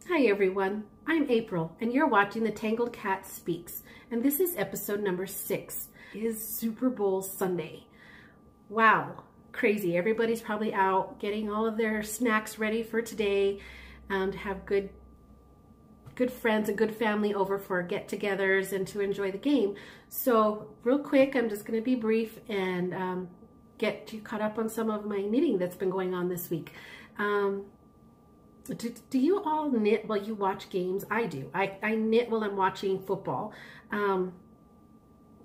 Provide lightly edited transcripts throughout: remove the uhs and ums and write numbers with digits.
Hi everyone, I'm April and you're watching the Tangled Cat Speaks, and this is episode number 6. It is Super Bowl Sunday. Wow, crazy. Everybody's probably out getting all of their snacks ready for today to have good friends and good family over for get-togethers and to enjoy the game. So real quick, I'm just going to be brief and get you caught up on some of my knitting that's been going on this week. Do you all knit while you watch games? I do. I knit while I'm watching football. I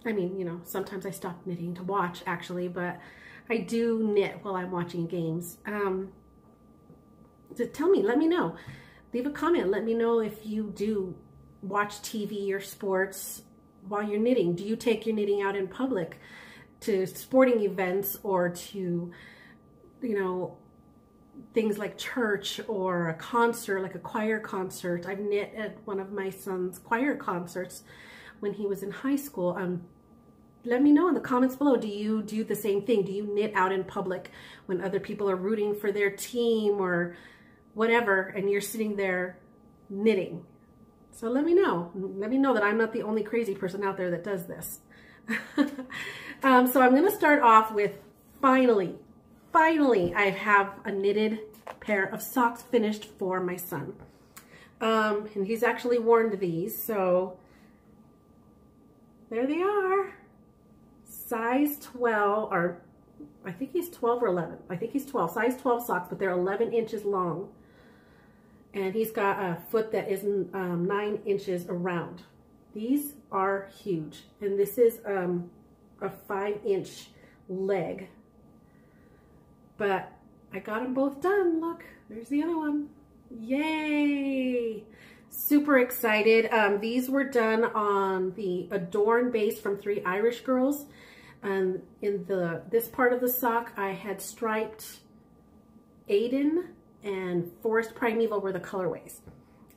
mean, you know, sometimes I stop knitting to watch actually, but I do knit while I'm watching games. So tell me, let me know. Leave a comment. Let me know if you do watch TV or sports while you're knitting. Do you take your knitting out in public to sporting events or to, you know, things like church or a concert, like a choir concert? I've knit at one of my son's choir concerts when he was in high school. Let me know in the comments below. Do you do the same thing? Do you knit out in public when other people are rooting for their team or whatever, and you're sitting there knitting? So let me know. Let me know that I'm not the only crazy person out there that does this. So I'm going to start off with finally, I have a knitted pair of socks finished for my son. And he's actually worn these, so there they are. Size 12, or I think he's 12 or 11. I think he's 12, size 12 socks, but they're 11 inches long. And he's got a foot that is 9 inches around. These are huge. And this is a 5-inch leg. But I got them both done. Look, there's the other one. Yay! Super excited. These were done on the Adorn base from 3 Irish Girls. And in this part of the sock, I had striped Aiden and Forest Primeval were the colorways.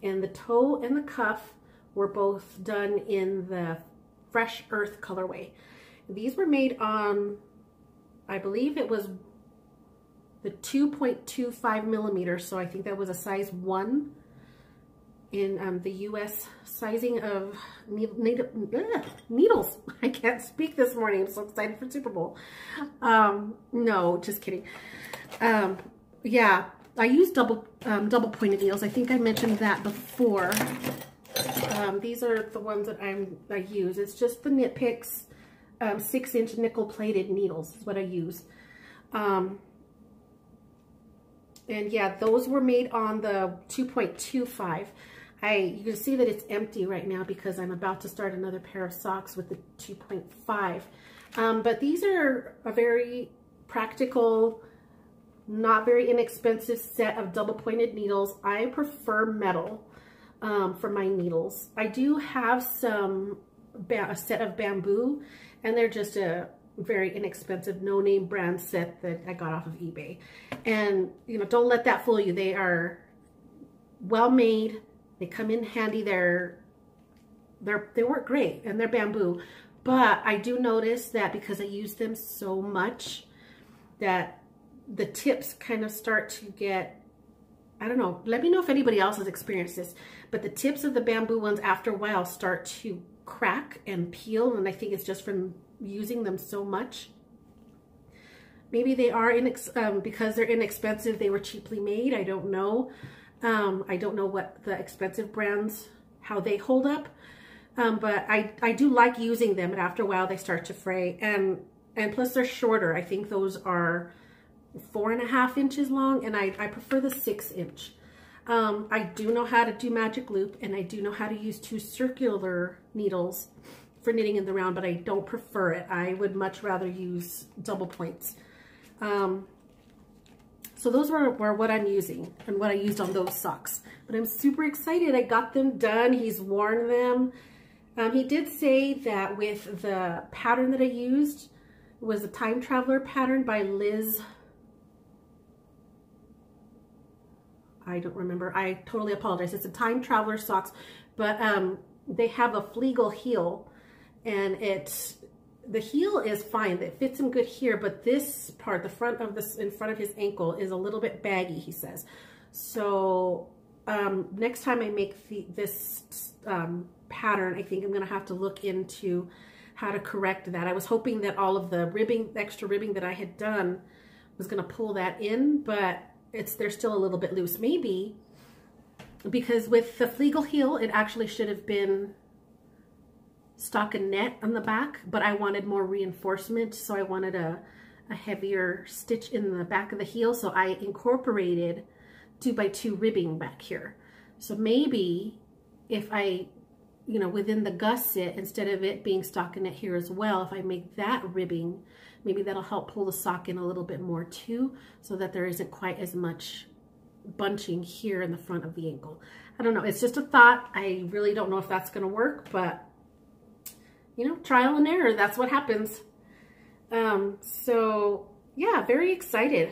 And the toe and the cuff were both done in the Fresh Earth colorway. These were made on, I believe it was the 2.25 millimeters, so I think that was a size 1 in the US sizing of needles. I can't speak this morning. I'm so excited for Super Bowl. No, just kidding. Yeah, I use double pointed needles. I think I mentioned that before. These are the ones that I use. It's just the Knit Picks 6-inch nickel plated needles is what I use. And yeah, those were made on the 2.25. You can see that it's empty right now because I'm about to start another pair of socks with the 2.5. But these are a very practical, not very inexpensive set of double pointed needles. I prefer metal for my needles. I do have a set of bamboo, and they're just a very inexpensive no-name brand set that I got off of eBay. And you know, don't let that fool you. They are well made. They come in handy. They work great, and they're bamboo. But I do notice that because I use them so much that the tips kind of start to get, I don't know, let me know if anybody else has experienced this, but the tips of the bamboo ones after a while start to crack and peel, and I think it's just from using them so much. Maybe they are because they're inexpensive, they were cheaply made. I don't know. I don't know what the expensive brands, how they hold up. But I do like using them, and after a while they start to fray. And plus they're shorter. I think those are 4.5 inches long, and I prefer the 6-inch. I do know how to do magic loop, and I do know how to use 2 circular needles for knitting in the round, but I don't prefer it. I would much rather use double points. So those were what I'm using and what I used on those socks. But I'm super excited. I got them done. He's worn them. He did say that with the pattern that I used, it was a Time Traveler pattern by Liz. I don't remember. I totally apologize. It's a Time Traveler socks, but they have a Fleagle heel, and the heel is fine. It fits him good here, but this part, the front of this, in front of his ankle, is a little bit baggy, he says. So next time I make this pattern, I think I'm going to have to look into how to correct that. I was hoping that all of the ribbing, extra ribbing that I had done was going to pull that in, but they're still a little bit loose. Maybe because with the Flegel heel, it actually should have been stockinette on the back, but I wanted more reinforcement, so I wanted a heavier stitch in the back of the heel, so I incorporated 2x2 ribbing back here. So maybe if I, you know, within the gusset, instead of it being stockinette here as well, if I make that ribbing, maybe that'll help pull the sock in a little bit more too, so that there isn't quite as much bunching here in the front of the ankle. I don't know, it's just a thought. I really don't know if that's gonna work, but you know, trial and error, that's what happens. So yeah, very excited.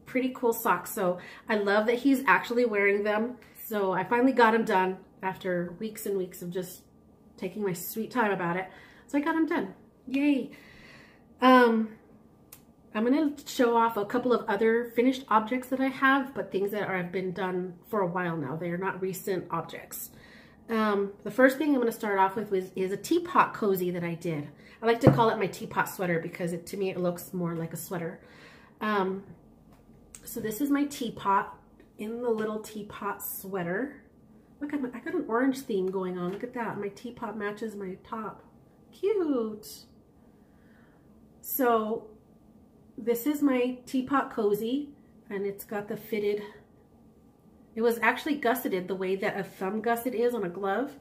Pretty cool socks. So I love that he's actually wearing them. So I finally got him done after weeks and weeks of just taking my sweet time about it. So I got him done. Yay. I'm going to show off a couple of other finished objects that I have, but things that have been done for a while now. They are not recent objects. The first thing I'm going to start off with is a teapot cozy that I did. I like to call it my teapot sweater because to me it looks more like a sweater. So this is my teapot in the little teapot sweater. Look, I got an orange theme going on. Look at that. My teapot matches my top. Cute. So this is my teapot cozy, and it's got the fitted. It was actually gusseted the way that a thumb gusset is on a glove.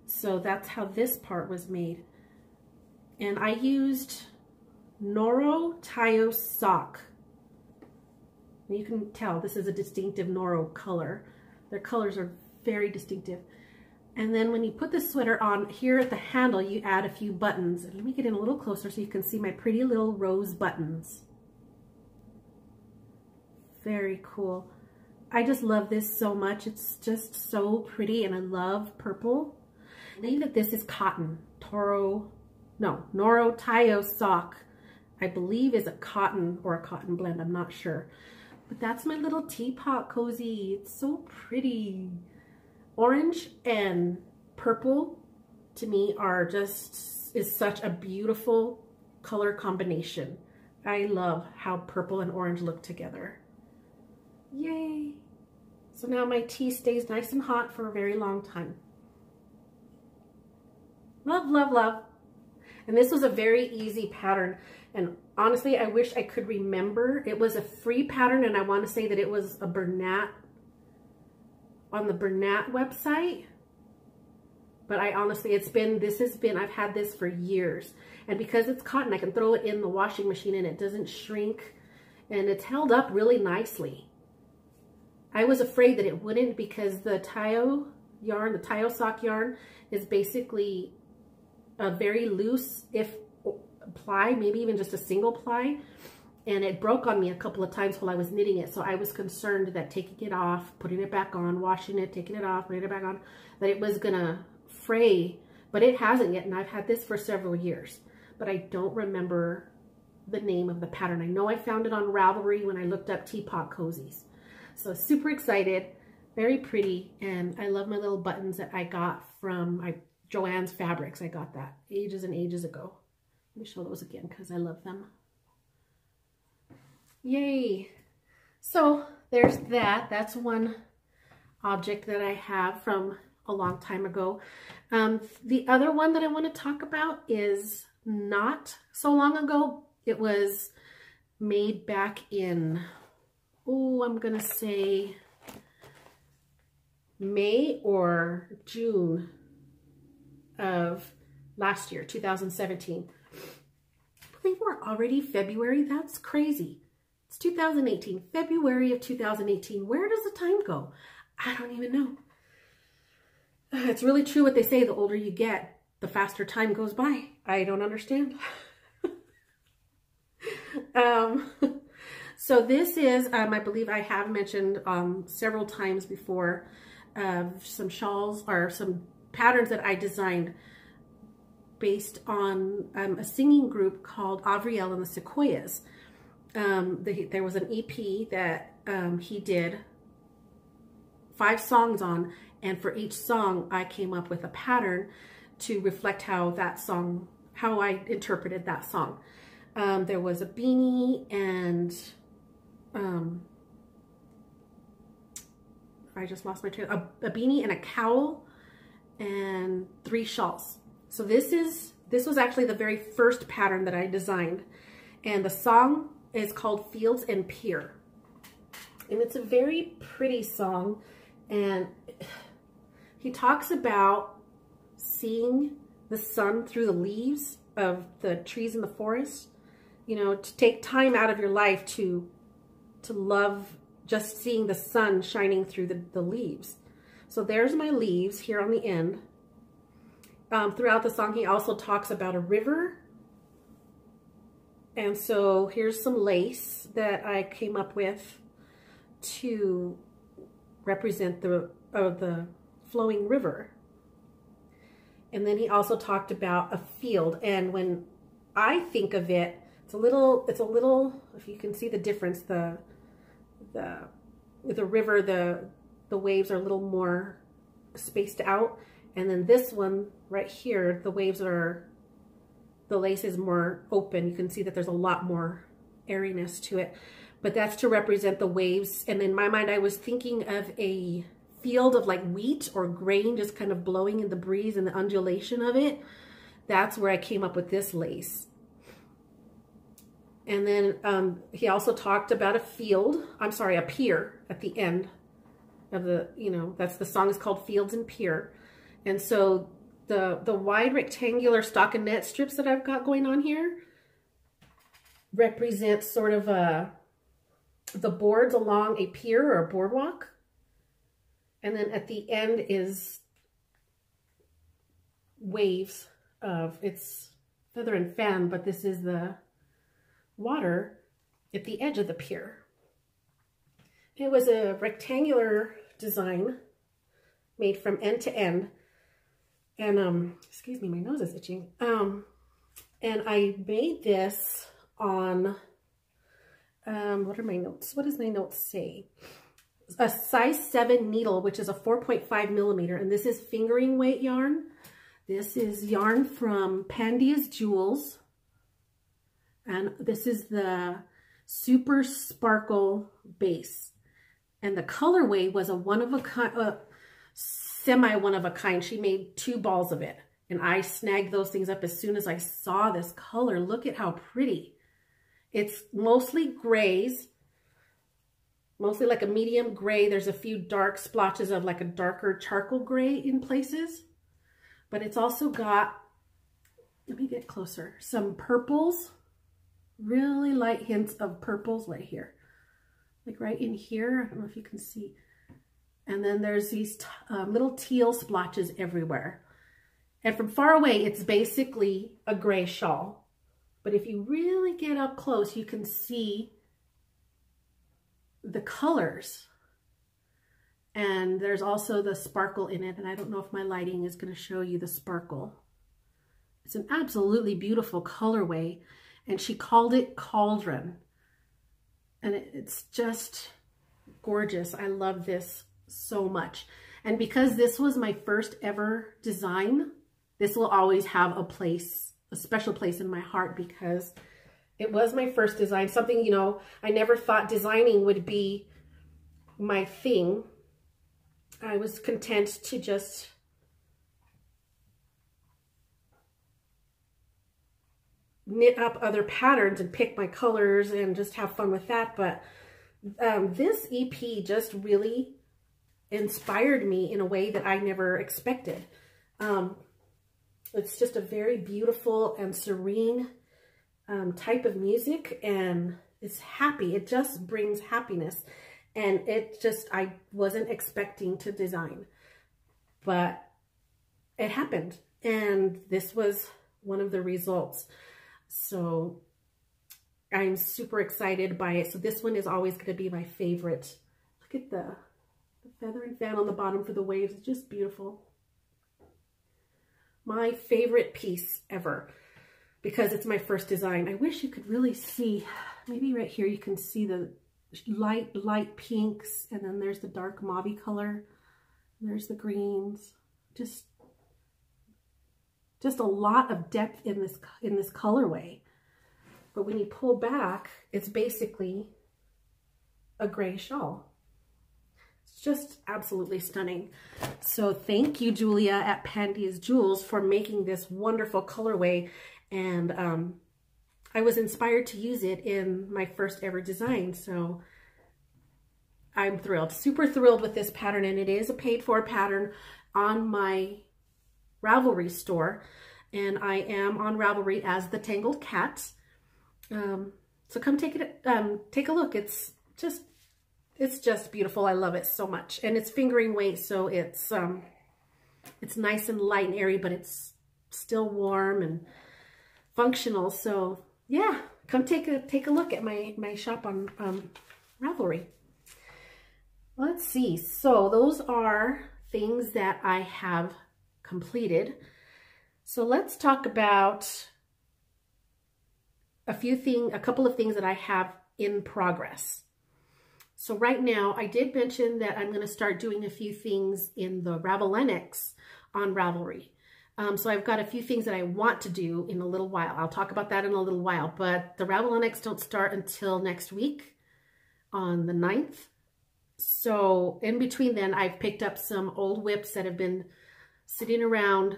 So that's how this part was made. And I used Noro Tayo sock. And you can tell this is a distinctive Noro color. Their colors are very distinctive. And then when you put the sweater on, here at the handle, you add a few buttons. And let me get in a little closer so you can see my pretty little rose buttons. Very cool. I just love this so much. It's just so pretty, and I love purple. I believe that this is cotton. Noro Tayo sock, I believe, is a cotton or a cotton blend. I'm not sure. But that's my little teapot cozy. It's so pretty. Orange and purple to me is such a beautiful color combination. I love how purple and orange look together. Yay. So now my tea stays nice and hot for a very long time. Love, love, love. And this was a very easy pattern. And honestly, I wish I could remember. It was a free pattern, and I want to say that it was a Bernat, on the Bernat website. But I honestly, I've had this for years. And because it's cotton, I can throw it in the washing machine and it doesn't shrink. And it's held up really nicely. I was afraid that it wouldn't, because the Tayo yarn, the Tayo sock yarn, is basically a very loose, if ply, maybe even just a single ply. And it broke on me a couple of times while I was knitting it. So I was concerned that taking it off, putting it back on, washing it, taking it off, putting it back on, that it was gonna fray. But it hasn't yet, and I've had this for several years. But I don't remember the name of the pattern. I know I found it on Ravelry when I looked up teapot cozies. So super excited, very pretty, and I love my little buttons that I got from Joann's Fabrics. I got that ages and ages ago. Let me show those again because I love them. Yay. So there's that. That's one object that I have from a long time ago. The other one that I want to talk about is not so long ago. It was made back in, I'm going to say May or June of last year, 2017. I think we're already February. That's crazy. It's 2018, February of 2018. Where does the time go? I don't even know. It's really true what they say, the older you get, the faster time goes by. I don't understand. So this is, I believe I have mentioned several times before, some shawls or some patterns that I designed based on a singing group called Avriel and the Sequoias. There was an EP that he did 5 songs on, and for each song I came up with a pattern to reflect how I interpreted that song. There was a beanie and I just lost my train. A beanie and a cowl and 3 shawls. So this was actually the very first pattern that I designed, and the song is called Fields and Pier, and it's a very pretty song. And he talks about seeing the sun through the leaves of the trees in the forest, you know, to take time out of your life to love just seeing the sun shining through the leaves. So there's my leaves here on the end. Throughout the song, he also talks about a river. And so here's some lace that I came up with to represent the flowing river. And then he also talked about a field. And when I think of it, it's a little, if you can see the difference, the river, the waves are a little more spaced out. And then this one right here, the lace is more open. You can see that there's a lot more airiness to it, but that's to represent the waves. And in my mind, I was thinking of a field of like wheat or grain just kind of blowing in the breeze and the undulation of it. That's where I came up with this lace. And then he also talked about a pier at the end of that's the song is called Fields and Pier. And so the wide rectangular stockinette strips that I've got going on here represent sort of the boards along a pier or a boardwalk. And then at the end is waves of, it's feather and fan, but this is the water at the edge of the pier. It was a rectangular design made from end to end. And, excuse me, my nose is itching. And I made this on, what are my notes? What does my notes say? A size 7 needle, which is a 4.5 millimeter. And this is fingering weight yarn. This is yarn from Pandia's Jewels. And this is the Super Sparkle base. And the colorway was a one-of-a-kind, semi one-of-a-kind. She made 2 balls of it. And I snagged those things up as soon as I saw this color. Look at how pretty. It's mostly grays, mostly like a medium gray. There's a few dark splotches of like a darker charcoal gray in places. But it's also got, let me get closer, some purples, really light hints of purples right here. Like right in here, I don't know if you can see. And then there's these little teal splotches everywhere. And from far away, it's basically a gray shawl. But if you really get up close, you can see the colors. And there's also the sparkle in it. And I don't know if my lighting is going to show you the sparkle. It's an absolutely beautiful colorway. And she called it Cauldron. And it's just gorgeous. I love this so much. And because this was my first ever design, this will always have a place, a special place in my heart, because it was my first design. Something, you know, I never thought designing would be my thing. I was content to just knit up other patterns and pick my colors and just have fun with that. But this EP just really inspired me in a way that I never expected. It's just a very beautiful and serene type of music, and it's happy. It just brings happiness. And it just, I wasn't expecting to design, but it happened. And this was one of the results. So I'm super excited by it. So this one is always going to be my favorite. Look at the feather and fan on the bottom for the waves. It's just beautiful. My favorite piece ever, because it's my first design. I wish you could really see, maybe right here you can see the light pinks, and then there's the dark mauve color. There's the greens. Just a lot of depth in this colorway. But when you pull back, it's basically a gray shawl. It's just absolutely stunning. So thank you, Julia at Pandy's Jewels, for making this wonderful colorway. And I was inspired to use it in my first ever design. So I'm thrilled, super thrilled with this pattern. And it is a paid for pattern on my Ravelry store. And I am on Ravelry as the Tangled Cat. So come take a look. It's just beautiful. I love it so much. And it's fingering weight, so it's nice and light and airy, but it's still warm and functional. So yeah, come take a look at my shop on Ravelry. Let's see. So those are things that I have completed. So let's talk about a couple of things that I have in progress. So right now, I did mention that I'm going to start doing a few things in the Ravelenics on Ravelry. So I've got a few things that I want to do in a little while. I'll talk about that in a little while, but the Ravelenics don't start until next week on the 9th. So in between then, I've picked up some old whips that have been sitting around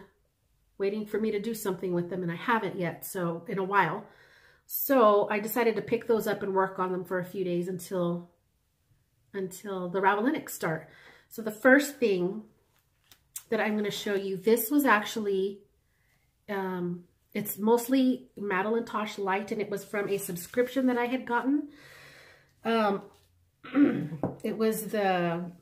waiting for me to do something with them, and I haven't yet, so in a while. So I decided to pick those up and work on them for a few days until the Ravelenics start. So the first thing that I'm going to show you, this was actually, it's mostly Madeline Tosh Light, and it was from a subscription that I had gotten. It was the,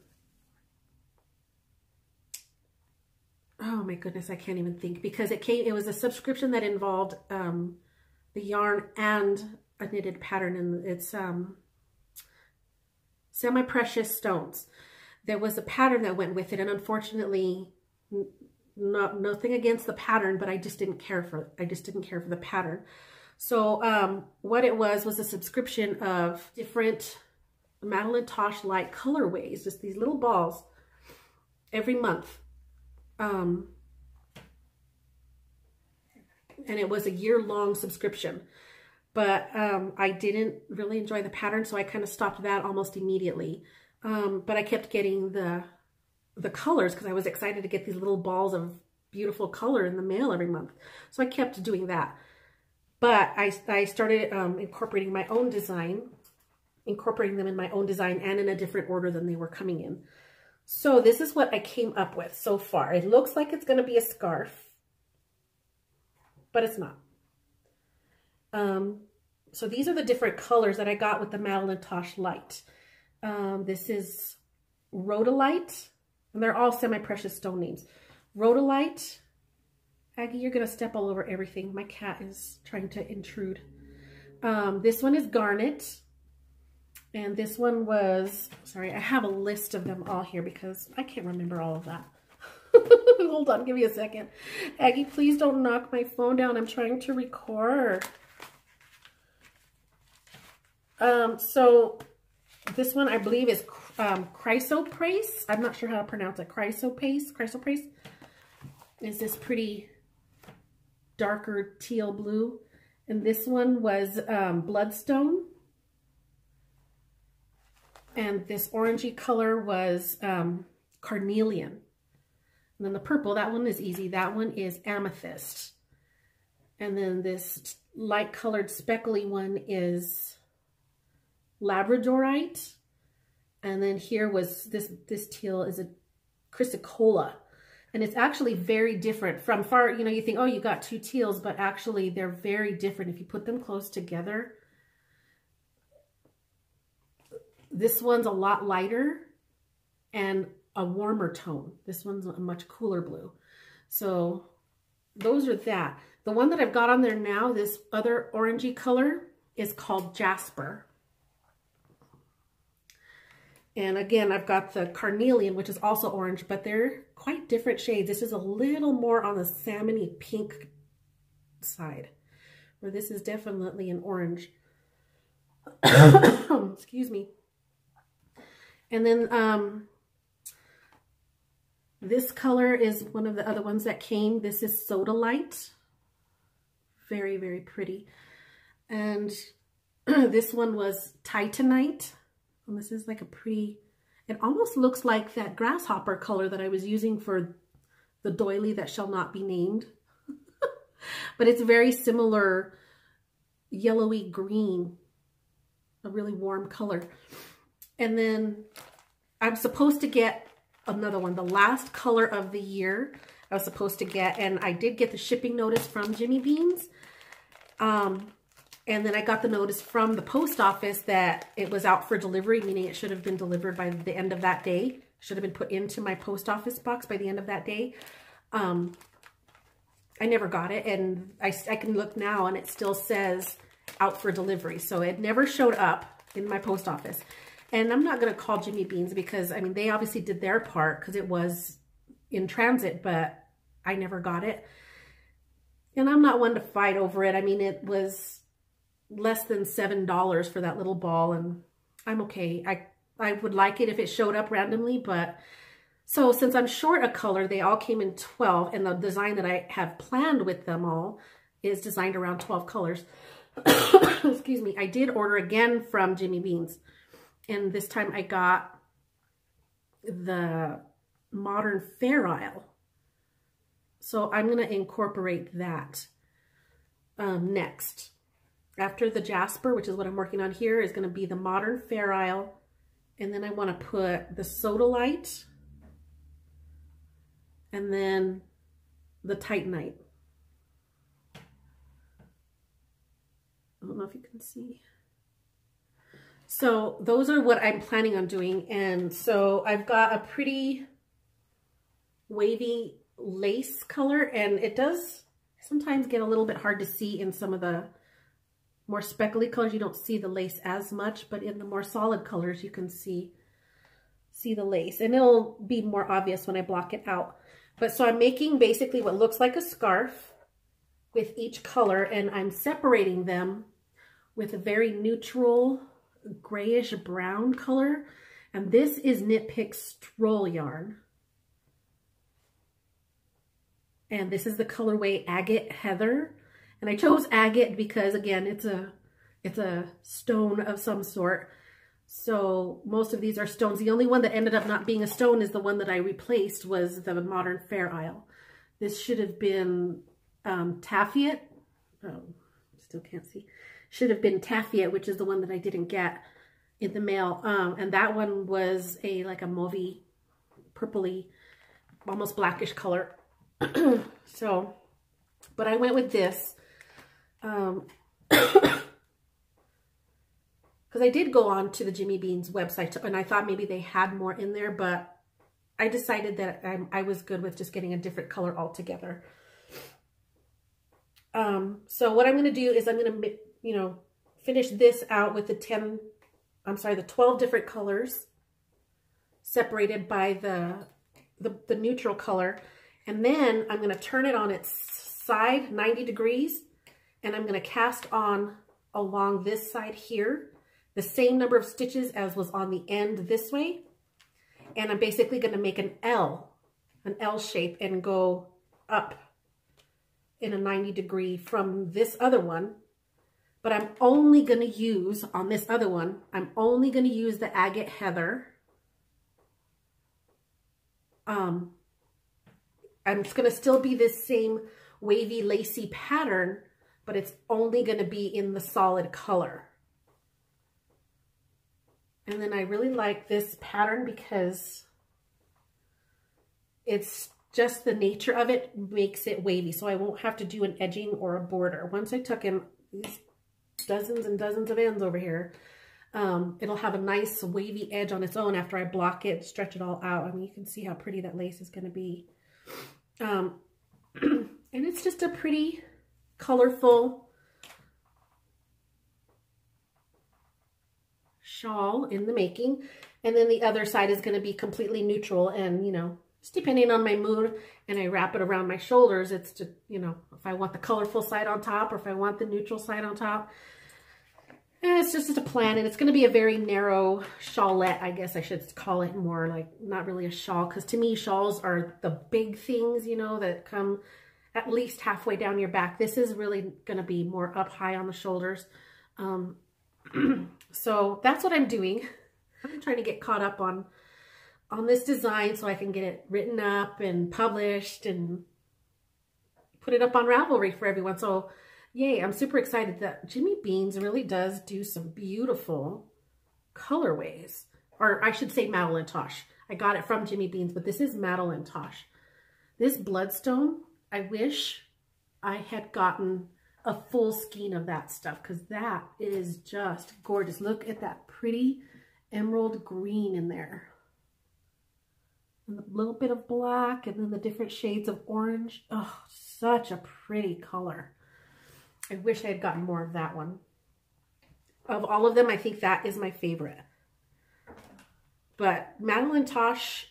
oh my goodness, I can't even think, because it was a subscription that involved the yarn and a knitted pattern, and it's semi-precious stones. There was a pattern that went with it, and unfortunately, nothing against the pattern, but I just didn't care for the pattern. So what it was a subscription of different Madeline Tosh Light colorways, just these little balls every month. And it was a year-long subscription, but I didn't really enjoy the pattern, so I kind of stopped that almost immediately. But I kept getting the colors because I was excited to get these little balls of beautiful color in the mail every month. So I kept doing that. But I started incorporating my own design, incorporating them in my own design and in a different order than they were coming in. So this is what I came up with so far. It looks like it's going to be a scarf, but it's not. So these are the different colors that I got with the Madeline Tosh Light. This is Rhodolite, and they're all semi-precious stone names. Rhodolite. Aggie, you're going to step all over everything. My cat is trying to intrude. This one is Garnet. And this one was, sorry, I have a list of them all here because I can't remember all of that. Hold on, give me a second. Aggie, please don't knock my phone down. I'm trying to record. So this one I believe is Chrysoprase. I'm not sure how to pronounce it. Chrysoprase is this pretty darker teal blue. And this one was Bloodstone. And this orangey color was Carnelian. And then the purple, that one is easy. That one is Amethyst. And then this light colored speckly one is Labradorite. And then here was this teal is a Chrysocolla. And it's actually very different from far, you know, you think, oh, you got two teals, but actually they're very different. If you put them close together, this one's a lot lighter and a warmer tone. This one's a much cooler blue. So those are that. The one that I've got on there now, this other orangey color, is called Jasper. And again, I've got the Carnelian, which is also orange, but they're quite different shades. This is a little more on the salmony pink side, where this is definitely an orange. Excuse me. And then this color is one of the other ones that came. This is Soda Light. Very, very pretty. And this one was Titanite. And this is like a pretty, it almost looks like that grasshopper color that I was using for the doily that shall not be named. But it's very similar, yellowy green, a really warm color. And then I'm supposed to get another one, the last color of the year I was supposed to get, and I did get the shipping notice from Jimmy Beans. And then I got the notice from the post office that it was out for delivery, meaning it should have been delivered by the end of that day. Should have been put into my post office box by the end of that day. I never got it, and I can look now and it still says out for delivery. So it never showed up in my post office. And I'm not going to call Jimmy Beans because, I mean, they obviously did their part because it was in transit, but I never got it. And I'm not one to fight over it. I mean, it was less than $7 for that little ball, and I'm okay. I would like it if it showed up randomly, but so since I'm short a color, they all came in 12, and the design that I have planned with them all is designed around 12 colors. Excuse me. I did order again from Jimmy Beans, and this time I got the Modern Fair Isle. So I'm going to incorporate that next. After the Jasper, which is what I'm working on here, is going to be the Modern Fair Isle. And then I want to put the Soda Light. And then the Titanite. I don't know if you can see. So those are what I'm planning on doing. And so I've got a pretty wavy lace color, and it does sometimes get a little bit hard to see in some of the more speckly colors. You don't see the lace as much, but in the more solid colors you can see the lace, and it'll be more obvious when I block it out. But so I'm making basically what looks like a scarf with each color, and I'm separating them with a very neutral grayish brown color. And this is Knit Pick Stroll yarn. And this is the colorway Agate Heather. And I chose agate because, again, it's a stone of some sort. So most of these are stones. The only one that ended up not being a stone is the one that I replaced, was the Modern Fair Isle. This should have been Taffiet. Oh, still can't see. Should have been Taffiet, which is the one that I didn't get in the mail. And that one was like a mauvey, purpley, almost blackish color. So, but I went with this. Because I did go on to the Jimmy Beans website and I thought maybe they had more in there, but I decided that I was good with just getting a different color altogether. So what I'm going to do is I'm going to, you know, finish this out with the 12 different colors separated by the neutral color. And then I'm going to turn it on its side 90 degrees, and I'm going to cast on along this side here the same number of stitches as was on the end this way. And I'm basically going to make an L shape and go up in a 90 degree from this other one. But I'm only going to use, on this other one, I'm only going to use the Agate Heather. It's going to still be this same wavy, lacy pattern, but it's only going to be in the solid color. And then I really like this pattern because it's just the nature of it makes it wavy. So I won't have to do an edging or a border. Once I tuck in these dozens and dozens of ends over here, it'll have a nice wavy edge on its own after I block it, stretch it all out. I mean, you can see how pretty that lace is going to be. And it's just a pretty colorful shawl in the making. And then the other side is going to be completely neutral, and, you know, just depending on my mood, and I wrap it around my shoulders. It's just, you know, if I want the colorful side on top or if I want the neutral side on top. And it's just a plan, and it's going to be a very narrow shawlette, I guess I should call it, more like not really a shawl, because to me shawls are the big things, you know, that come at least halfway down your back. This is really going to be more up high on the shoulders. So that's what I'm doing. I'm trying to get caught up on this design so I can get it written up and published and put it up on Ravelry for everyone. So yay, I'm super excited that Jimmy Beans really does do some beautiful colorways. Or I should say Madeline Tosh. I got it from Jimmy Beans, but this is Madeline Tosh. This Bloodstone, I wish I had gotten a full skein of that stuff, because that is just gorgeous. Look at that pretty emerald green in there. And a little bit of black, and then the different shades of orange. Oh, such a pretty color. I wish I had gotten more of that one. Of all of them, I think that is my favorite. But Madeline Tosh,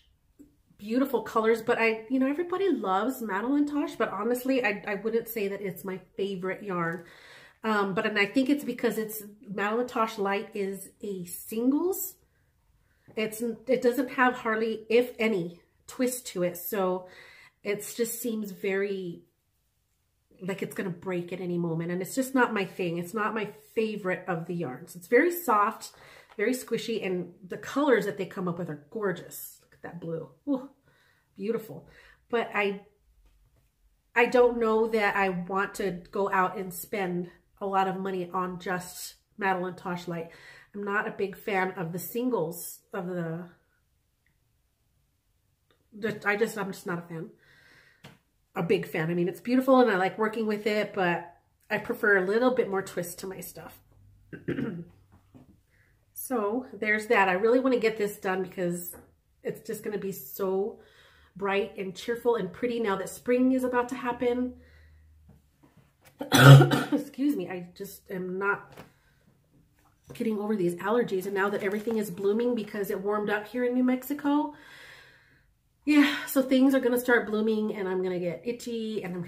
beautiful colors. But you know, everybody loves Madeline Tosh, but honestly, I wouldn't say that it's my favorite yarn. And I think it's because Madeline Tosh Light is a singles. It doesn't have hardly, if any, twist to it. So it just seems very like it's going to break at any moment. And it's just not my thing. It's not my favorite of the yarns. It's very soft, very squishy, and the colors that they come up with are gorgeous. Look at that blue. Ooh, beautiful. But I don't know that I want to go out and spend a lot of money on just Madeline Tosh Light. I'm not a big fan of the singles of I'm just not a fan. A big fan. I mean, it's beautiful and I like working with it, but I prefer a little bit more twist to my stuff. So there's that. I really want to get this done because it's just going to be so bright and cheerful and pretty now that spring is about to happen. Excuse me. I just am not getting over these allergies. And now that everything is blooming because it warmed up here in New Mexico, yeah, so things are going to start blooming and I'm going to get itchy, and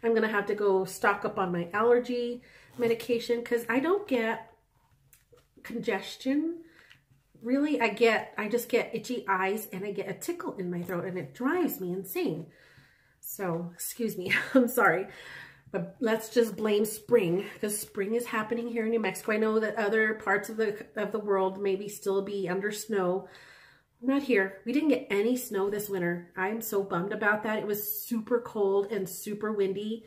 I'm going to have to go stock up on my allergy medication because I don't get congestion. Really, I just get itchy eyes and I get a tickle in my throat and it drives me insane. So, excuse me, I'm sorry. But let's just blame spring, because spring is happening here in New Mexico. I know that other parts of the world maybe still be under snow. Not here. We didn't get any snow this winter. I am so bummed about that. It was super cold and super windy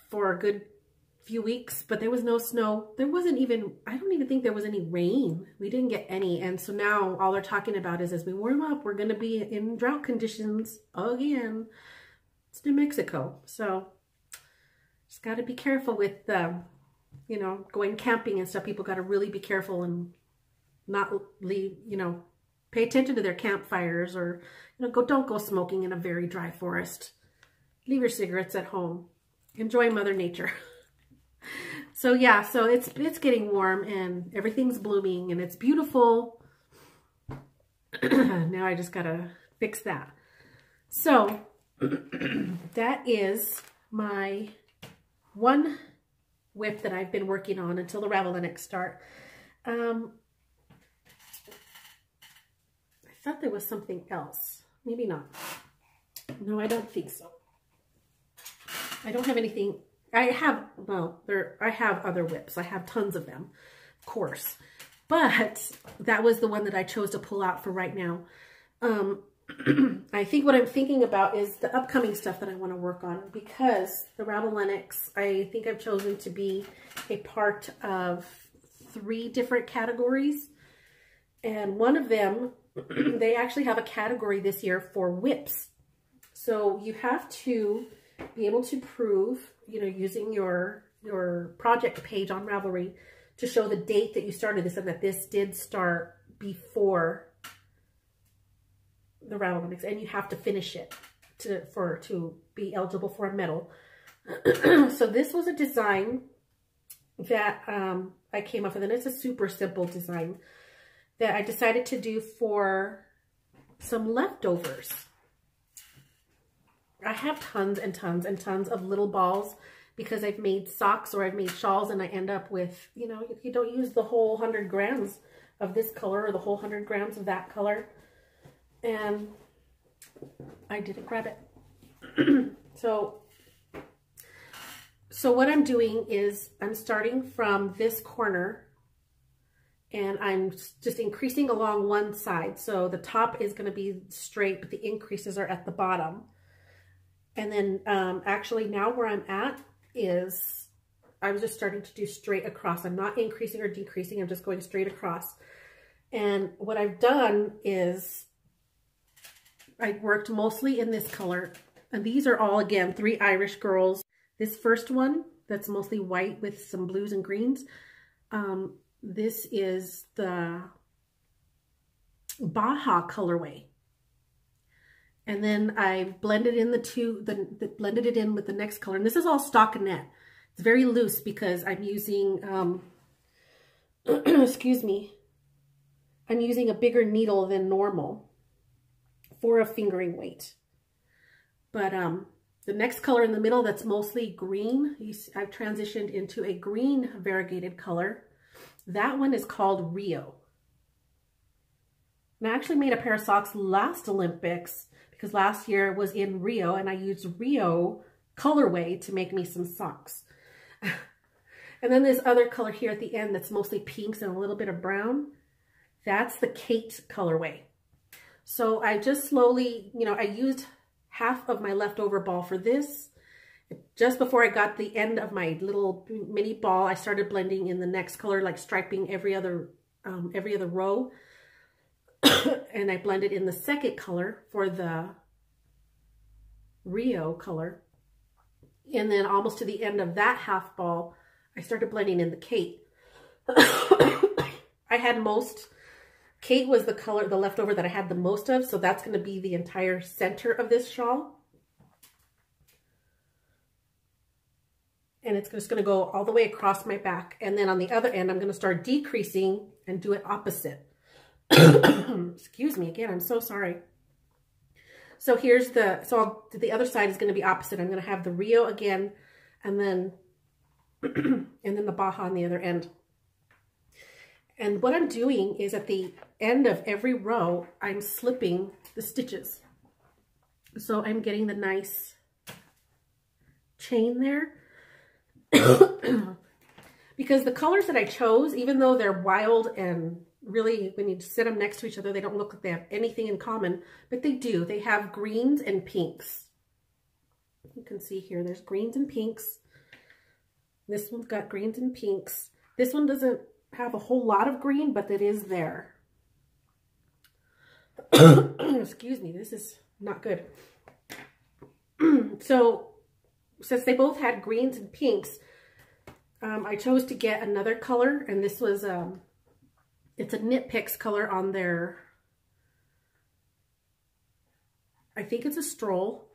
for a good few weeks, but there was no snow. There wasn't even, I don't even think there was any rain. We didn't get any. And so now all they're talking about is as we warm up, we're going to be in drought conditions again. It's New Mexico. So just got to be careful with, you know, going camping and stuff. People got to really be careful and not leave, you know, pay attention to their campfires, or, you know, don't go smoking in a very dry forest. Leave your cigarettes at home. Enjoy Mother Nature. So yeah, so it's getting warm and everything's blooming and it's beautiful. Now I just gotta fix that. So that is my one whip that I've been working on until the Ravelinics start. I thought there was something else. Maybe not. No, I don't think so. I don't have anything. I have other whips. I have tons of them, of course. But that was the one that I chose to pull out for right now. I think what I'm thinking about is the upcoming stuff that I want to work on, because the Ravelinics, I think I've chosen to be a part of 3 different categories. And one of them, they actually have a category this year for whips. So you have to be able to prove, you know, using your project page on Ravelry to show the date that you started this and that this did start before the Ravelinics, and you have to finish it to be eligible for a medal. So this was a design that I came up with, and it's a super simple design that I decided to do for some leftovers. I have tons and tons and tons of little balls because I've made socks or I've made shawls and I end up with, you know, you don't use the whole 100 grams of this color or the whole 100 grams of that color. And I didn't grab it. So what I'm doing is I'm starting from this corner and I'm just increasing along one side. So the top is going to be straight, but the increases are at the bottom. And then actually now where I'm at is I'm just starting to do straight across. I'm not increasing or decreasing. I'm just going straight across. And what I've done is I worked mostly in this color. And these are all, again, 3 Irish girls. This first one, that's mostly white with some blues and greens. This is the Baja colorway. And then I blended in blended it in with the next color. And this is all stockinette. It's very loose because I'm using, excuse me, I'm using a bigger needle than normal for a fingering weight. But the next color in the middle, that's mostly green, I've transitioned into a green variegated color. That one is called Rio. And I actually made a pair of socks last Olympics because last year it was in Rio and I used Rio colorway to make me some socks. And then this other color here at the end that's mostly pinks and a little bit of brown. That's the Kate colorway. So I just slowly, you know, I used half of my leftover ball for this. Just before I got the end of my little mini ball, I started blending in the next color, like striping every other row. And I blended in the second color for the Rio color. And then almost to the end of that half ball, I started blending in the Kate. I had most, Kate was the color, the leftover that I had the most of, so that's going to be the entire center of this shawl. And it's just going to go all the way across my back. And then on the other end, I'm going to start decreasing and do it opposite. Excuse me again, I'm so sorry. So here's the other side is going to be opposite. I'm going to have the Rio again, and then the Baja on the other end. And what I'm doing is at the end of every row, I'm slipping the stitches. So I'm getting the nice chain there. Because the colors that I chose, even though they're wild and really, when you sit them next to each other, they don't look like they have anything in common, but they do. They have greens and pinks. You can see here, there's greens and pinks. This one's got greens and pinks. This one doesn't have a whole lot of green, but it is there. Excuse me, this is not good. So, since they both had greens and pinks, I chose to get another color, and this was, it's a Knit Picks color on their, I think it's a stroll,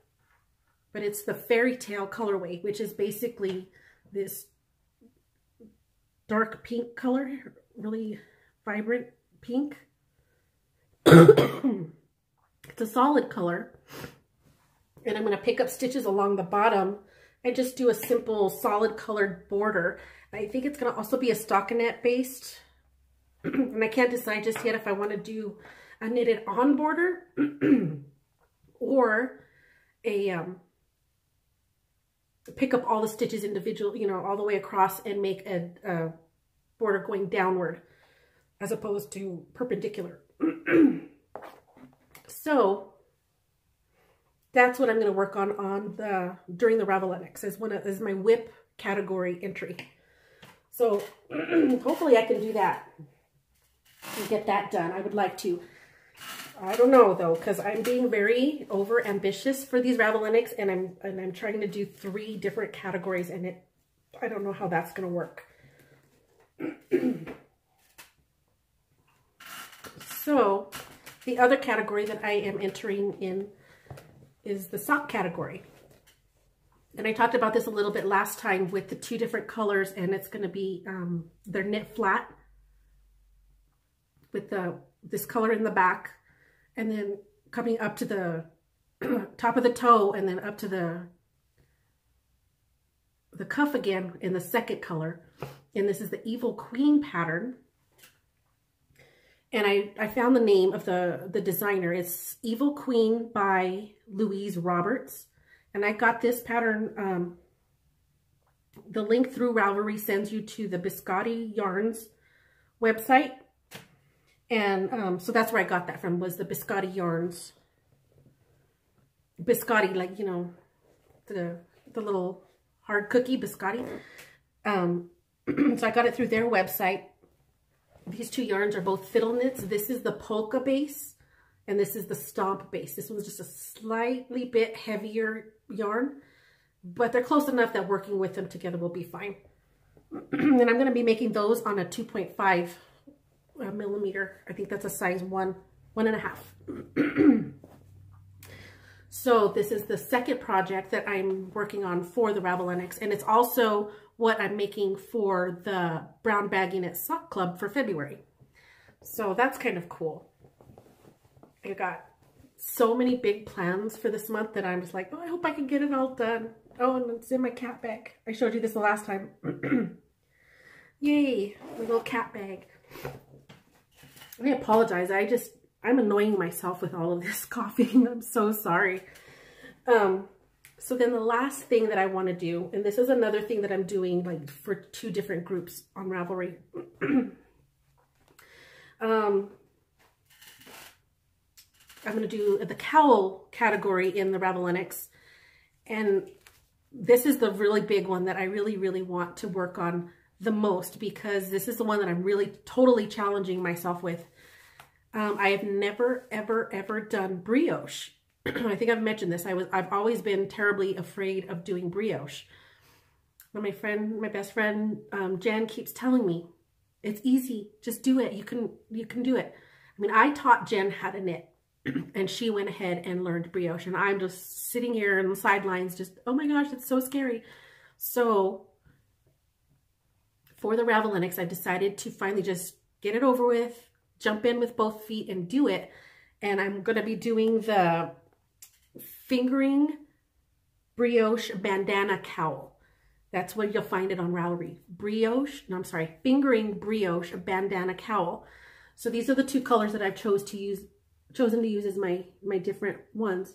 but it's the Fairy Tale colorway, which is basically this dark pink color, really vibrant pink. It's a solid color. And I'm going to pick up stitches along the bottom and just do a simple solid colored border. I think it's going to also be a stockinette based. And I can't decide just yet if I want to do a knitted on border or a pick up all the stitches individual, you know, all the way across and make a border going downward as opposed to perpendicular. So that's what I'm going to work on during the Ravelinics as my whip category entry. So hopefully I can do that and get that done. I would like to. I don't know though, because I'm being very over ambitious for these Ravelinics, and I'm trying to do 3 different categories, and I don't know how that's going to work. So the other category that I am entering in is the sock category. And I talked about this a little bit last time with the 2 different colors, and it's going to be, they're knit flat with this color in the back, and then coming up to the top of the toe, and then up to the the cuff again in the second color. And this is the Evil Queen pattern. And I found the name of the designer. It's Evil Queen by Louise Roberts. And I got this pattern, the link through Ravelry sends you to the Biscotti Yarns website. And so that's where I got that from, was the Biscotti Yarns. Biscotti, like, you know, the little hard cookie biscotti. So I got it through their website. These two yarns are both fiddle knits. This is the polka base and this is the stomp base. This one's just a slightly bit heavier yarn, but they're close enough that working with them together will be fine. And I'm going to be making those on a 2.5 millimeter. I think that's a size 1.5. So this is the second project that I'm working on for the Ravelinics, and it's also what I'm making for the Brown Baggy Knit Sock Club for February. So that's kind of cool. I got so many big plans for this month that I'm just like, oh, I hope I can get it all done. Oh, and it's in my cat bag. I showed you this the last time. Yay, my little cat bag. I apologize. I'm annoying myself with all of this coughing. I'm so sorry. So then the last thing that I want to do, and this is another thing that I'm doing like for 2 different groups on Ravelry. I'm going to do the cowl category in the Ravelinics. And this is the really big one that I really, really want to work on the most, because this is the one that I'm really totally challenging myself with. I have never, ever, ever done brioche. I think I've mentioned this. I've always been terribly afraid of doing brioche. But my best friend, Jen, keeps telling me, it's easy. Just do it. You can do it. I mean, I taught Jen how to knit, and she went ahead and learned brioche. And I'm just sitting here on the sidelines, just, oh my gosh, it's so scary. So for the Ravelinics, I've decided to finally just get it over with, jump in with both feet and do it. And I'm going to be doing the fingering brioche bandana cowl. That's where you'll find it on Ravelry. Fingering brioche bandana cowl. So these are the 2 colors that I've chosen to use as my different ones.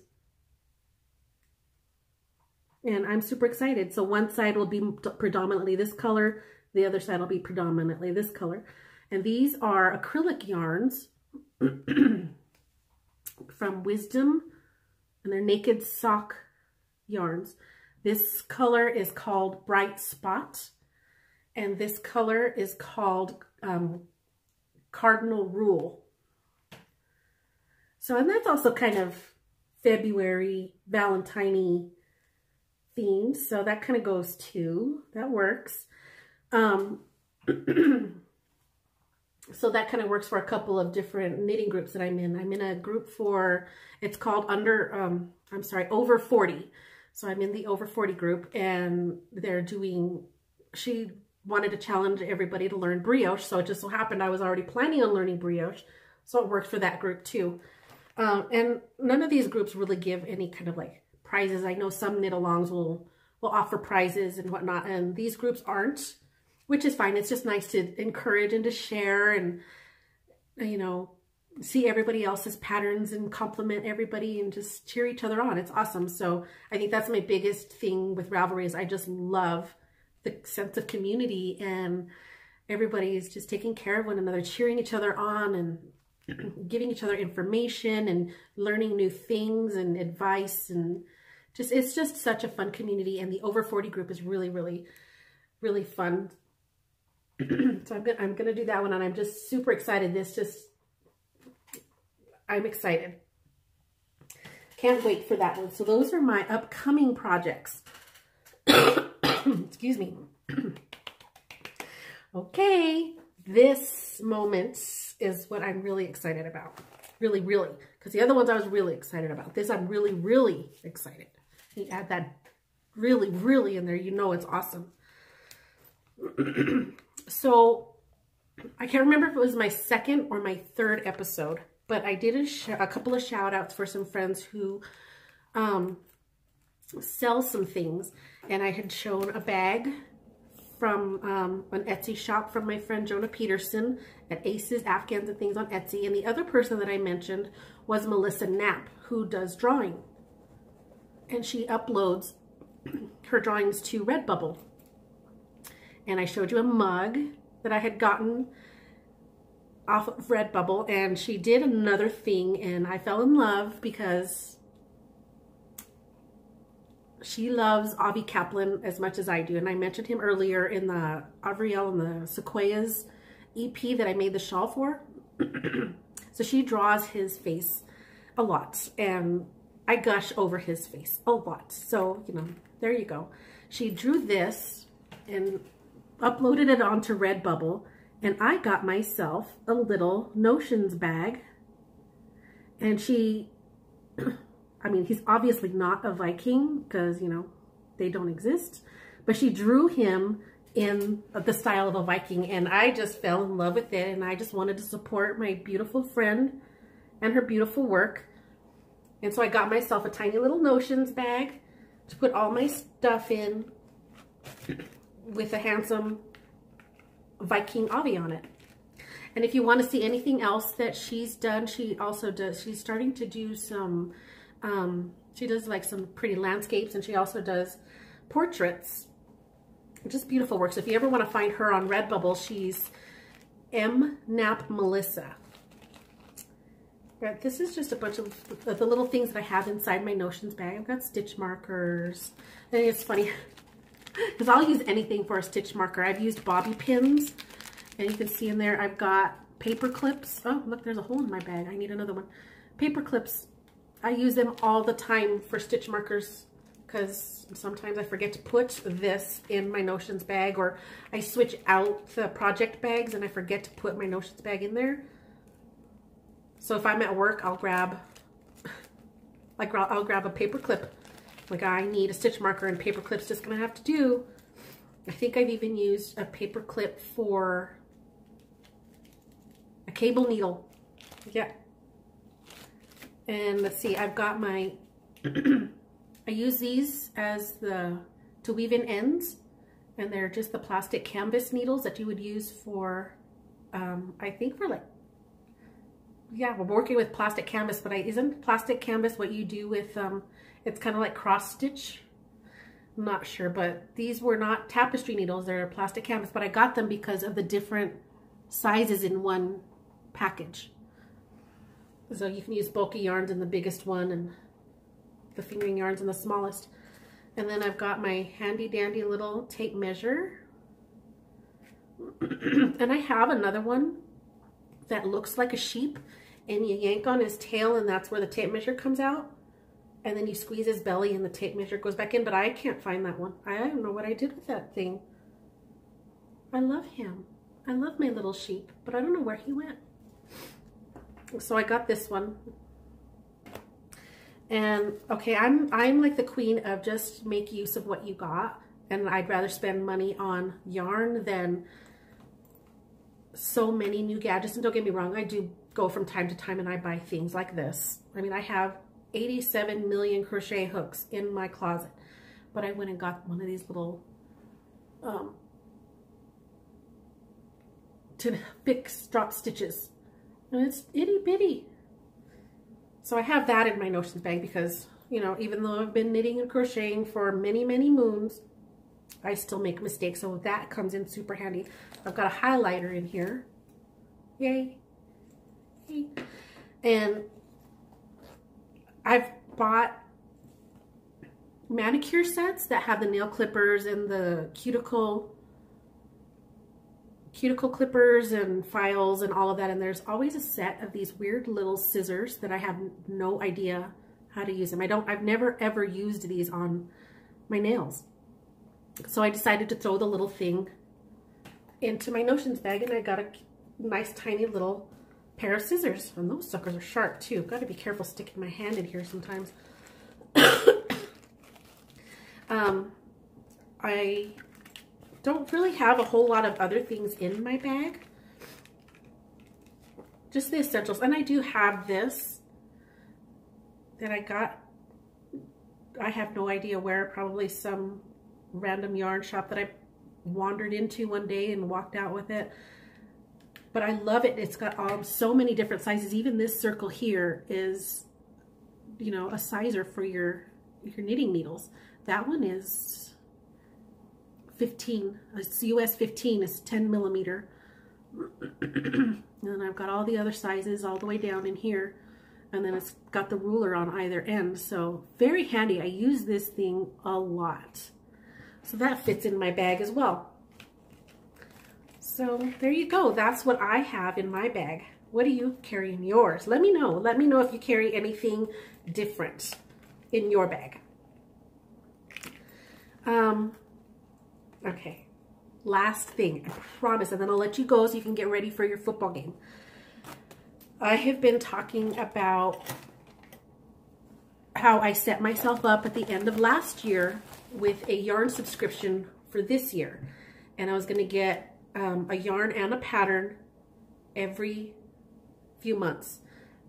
And I'm super excited. So one side will be predominantly this color. The other side will be predominantly this color. And these are acrylic yarns from Wisdom, and they're naked sock yarns. This color is called Bright Spot, and this color is called Cardinal Rule. So, and that's also kind of February, Valentine-y themed, so that kind of goes too. That works. So that kind of works for a couple of different knitting groups that I'm in. I'm in a group for, it's called Over 40. So I'm in the Over 40 group, and they're doing, she wanted to challenge everybody to learn brioche. So it just so happened I was already planning on learning brioche. So it worked for that group too. And none of these groups really give any kind of like prizes. I know some knit-alongs will offer prizes and whatnot, and these groups aren't, which is fine. It's just nice to encourage and to share and, you know, see everybody else's patterns and compliment everybody and just cheer each other on. It's awesome. So I think that's my biggest thing with Ravelry, is I just love the sense of community, and everybody is just taking care of one another, cheering each other on and giving each other information and learning new things and advice, and just, it's just such a fun community. And the Over 40 group is really, really, really fun. So I'm gonna do that one, and I'm just super excited. I'm excited. Can't wait for that one. So those are my upcoming projects. Excuse me. Okay, this moment is what I'm really excited about. Really, really. Because the other ones I was really excited about. This I'm really, really excited. You add that really, really in there, you know it's awesome. So I can't remember if it was my 2nd or my 3rd episode, but I did a couple of shout outs for some friends who sell some things, and I had shown a bag from an Etsy shop from my friend Jonah Peterson at Aces, Afghans, and Things on Etsy. And the other person that I mentioned was Melissa Knapp, who does drawing. And she uploads her drawings to Redbubble. And I showed you a mug that I had gotten off of Redbubble, and she did another thing, and I fell in love because she loves Avi Kaplan as much as I do. And I mentioned him earlier in the Avriel and the Sequoias EP that I made the shawl for. So she draws his face a lot, and I gush over his face a lot. So, you know, there you go. She drew this and uploaded it onto Redbubble, and I got myself a little Notions bag. And she, I mean, he's obviously not a Viking because, you know, they don't exist, but she drew him in the style of a Viking, and I just fell in love with it, and I just wanted to support my beautiful friend and her beautiful work. And so I got myself a tiny little Notions bag to put all my stuff in with a handsome Viking Avi on it. And if you want to see anything else that she's done, she also does, she's starting to do some, she does like some pretty landscapes, and she also does portraits. Just beautiful work. So if you ever want to find her on Redbubble, she's M. Knapp Melissa. Right, this is just a bunch of the little things that I have inside my Notions bag. I've got stitch markers. And it's funny because I'll use anything for a stitch marker. I've used bobby pins, and you can see in there I've got paper clips. Oh, look, there's a hole in my bag. I need another one. Paper clips. I use them all the time for stitch markers because sometimes I forget to put this in my Notions bag, or I switch out the project bags and I forget to put my Notions bag in there. So if I'm at work, I'll grab a paper clip. Like, I need a stitch marker, and paper clip's just gonna have to do. I think I've even used a paper clip for a cable needle. Yeah. And let's see, I've got my, I use these as to weave in ends, and they're just the plastic canvas needles that you would use for, I think for like, yeah, we're working with plastic canvas, but isn't plastic canvas what you do with, it's kind of like cross stitch? I'm not sure, but these were not tapestry needles, they're plastic canvas, but I got them because of the different sizes in one package. So you can use bulky yarns in the biggest one, and the fingering yarns in the smallest. And then I've got my handy dandy little tape measure. And I have another one that looks like a sheep, and you yank on his tail, and that's where the tape measure comes out. And then you squeeze his belly and the tape measure goes back in, but I can't find that one. I don't know what I did with that thing. I love him. I love my little sheep, but I don't know where he went. So I got this one. And okay, I'm like the queen of just make use of what you got, and I'd rather spend money on yarn than so many new gadgets. And don't get me wrong, I do go from time to time and I buy things like this. I mean, I have 87 million crochet hooks in my closet, but I went and got one of these little to fix drop stitches, and it's itty bitty. So I have that in my Notions bag because, you know, even though I've been knitting and crocheting for many, many moons, I still make mistakes. So that comes in super handy. I've got a highlighter in here. Yay. Yay. And I've bought manicure sets that have the nail clippers and the cuticle clippers and files and all of that, and there's always a set of these weird little scissors that I have no idea how to use them. I've never ever used these on my nails. So I decided to throw the little thing into my Notions bag, and I got a nice tiny little pair of scissors, and those suckers are sharp too. Got to be careful sticking my hand in here sometimes. I don't really have a whole lot of other things in my bag. Just the essentials. And I do have this that I got I have no idea where, probably some random yarn shop that I wandered into one day and walked out with it. But I love it. It's got so many different sizes. Even this circle here is, you know, a sizer for your knitting needles. That one is 15. It's US 15. It's 10 millimeter. And I've got all the other sizes all the way down in here. And then it's got the ruler on either end. So very handy. I use this thing a lot. So that fits in my bag as well. So there you go. That's what I have in my bag. What do you carry in yours? Let me know. Let me know if you carry anything different in your bag. Okay. Last thing, I promise, and then I'll let you go so you can get ready for your football game. I have been talking about how I set myself up at the end of last year with a yarn subscription for this year. And I was going to get a yarn and a pattern every few months.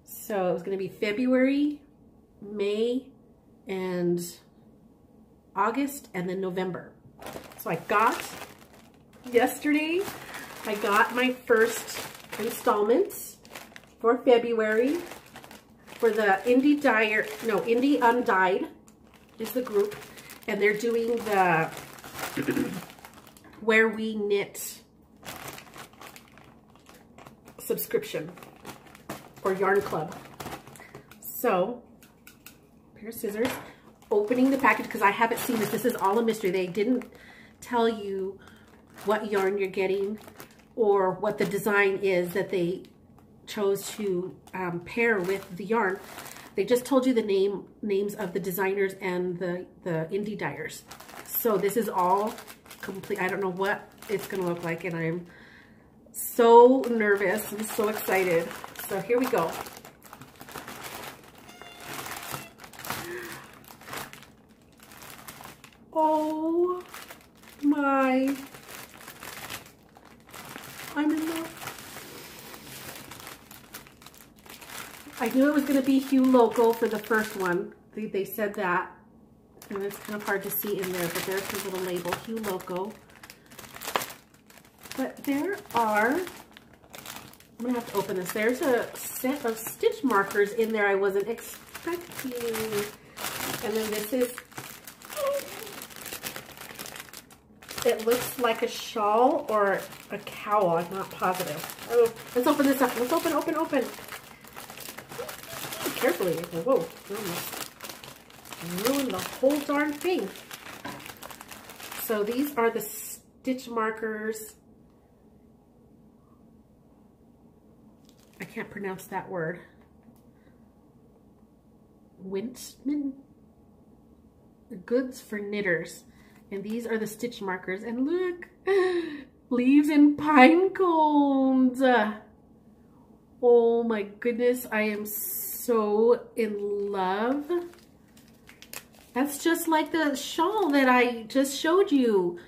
So it was going to be February, May, and August, and then November. So yesterday, I got my first installments for February for the Indie Undyed is the group, and they're doing the Where We Knit subscription or yarn club. So, pair of scissors, opening the package because I haven't seen this. This is all a mystery. They didn't tell you what yarn you're getting or what the design is that they chose to pair with the yarn. They just told you the names of the designers and the indie dyers. So this is all complete. I don't know what it's going to look like, and I'm so nervous. I'm so excited. So here we go. Oh my. I'm in love. I knew it was going to be Hue Loco for the first one. They said that. And it's kind of hard to see in there, but there's the little label, Hue Loco. But there are, I'm going to have to open this. There's a set of stitch markers in there I wasn't expecting. And then this is, it looks like a shawl or a cowl. I'm not positive. Oh, let's open this up. Let's open. Carefully. Whoa, almost ruined the whole darn thing. So these are the stitch markers. I can't pronounce that word. Wintman? Goods for knitters. And these are the stitch markers. And look, leaves and pine cones. Oh my goodness, I am so in love. That's just like the shawl that I just showed you.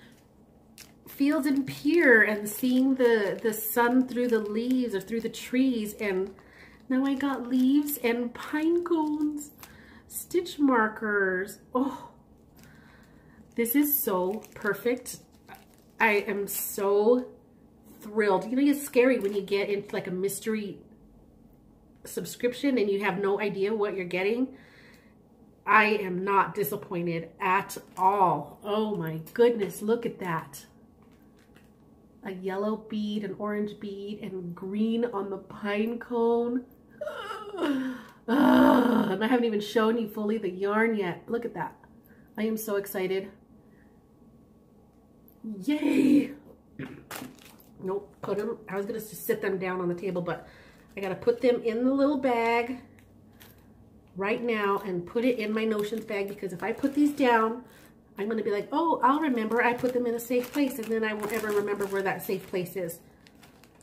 Fields and Pier, and seeing the sun through the leaves or through the trees. And now I got leaves and pine cones, stitch markers. Oh, this is so perfect. I am so thrilled. You know, it's scary when you get into like a mystery subscription and you have no idea what you're getting. I am not disappointed at all. Oh my goodness, look at that. A yellow bead, an orange bead, and green on the pine cone. And I haven't even shown you fully the yarn yet. Look at that. I am so excited. Yay! Nope, put them. I was going to sit them down on the table, but I got to put them in the little bag right now and put it in my notions bag, because if I put these down, I'm going to be like, oh, I'll remember I put them in a safe place, and then I won't ever remember where that safe place is.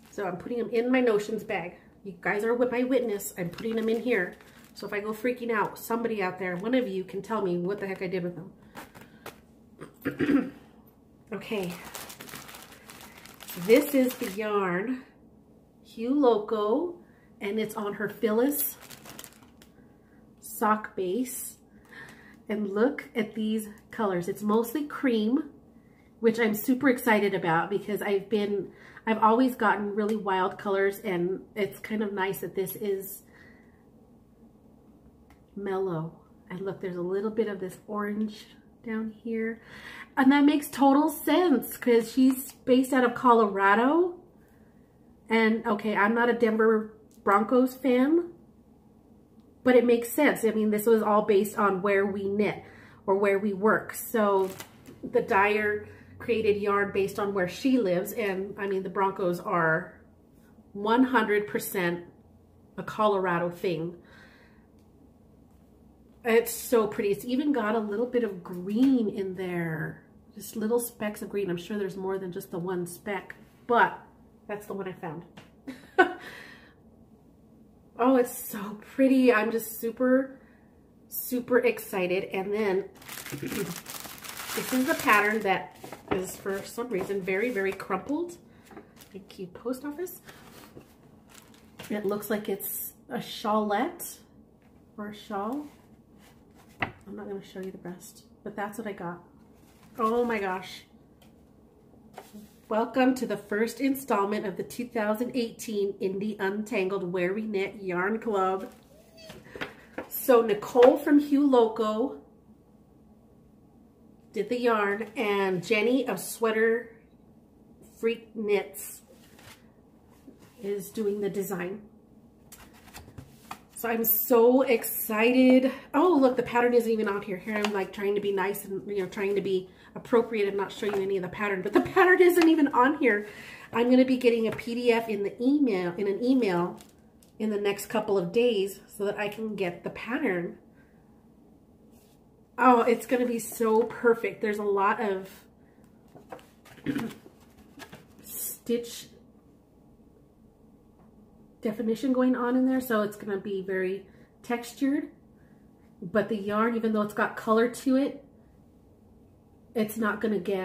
So I'm putting them in my notions bag. You guys are my witness. I'm putting them in here. So if I go freaking out, somebody out there, one of you can tell me what the heck I did with them. Okay. This is the yarn, Hue Loco, and it's on her Phyllis sock base. And look at these colors. It's mostly cream, which I'm super excited about because I've always gotten really wild colors, and it's kind of nice that this is mellow. And look, there's a little bit of this orange down here. And that makes total sense because she's based out of Colorado. And okay, I'm not a Denver Broncos fan, but it makes sense. I mean, this was all based on where we knit or where we work. So the dyer created yarn based on where she lives. And I mean, the Broncos are 100% a Colorado thing. It's so pretty. It's even got a little bit of green in there. Just little specks of green. I'm sure there's more than just the one speck, but that's the one I found. Oh, it's so pretty. I'm just super, super excited. And then this is the pattern that is for some reason very, very crumpled. Thank you, post office. It looks like it's a shawlette or a shawl. I'm not going to show you the rest, but that's what I got. Oh my gosh. Welcome to the first installment of the 2018 Indie Untangled Where We Knit Yarn Club. So Nicole from Hue Loco did the yarn, and Jenny of Sweater Freak Knits is doing the design. So I'm so excited. Oh, look, the pattern isn't even on here. Here I'm like trying to be nice and, you know, trying to be appropriate and not show you any of the pattern, but the pattern isn't even on here. I'm going to be getting a PDF in an email in the next couple of days so that I can get the pattern. Oh, it's going to be so perfect. There's a lot of stitch definition going on in there, so it's going to be very textured, but the yarn, even though it's got color to it, it's not going to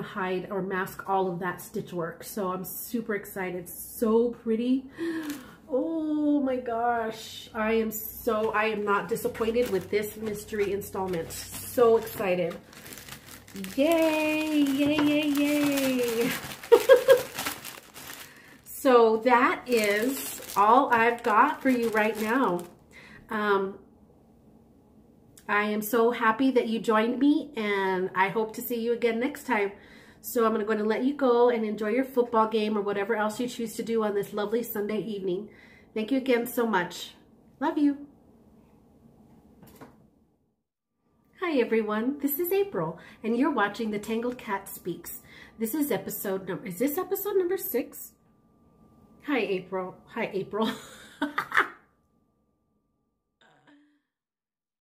hide or mask all of that stitch work. So I'm super excited. So pretty. Oh my gosh. I am not disappointed with this mystery installment. So excited. Yay, yay, yay, yay. So that is all I've got for you right now. I am so happy that you joined me, and I hope to see you again next time. So I'm going to let you go and enjoy your football game or whatever else you choose to do on this lovely Sunday evening. Thank you again so much. Love you. Hi everyone, this is April, and you're watching the Tangled Cat Speaks. This is episode number 6? Hi April.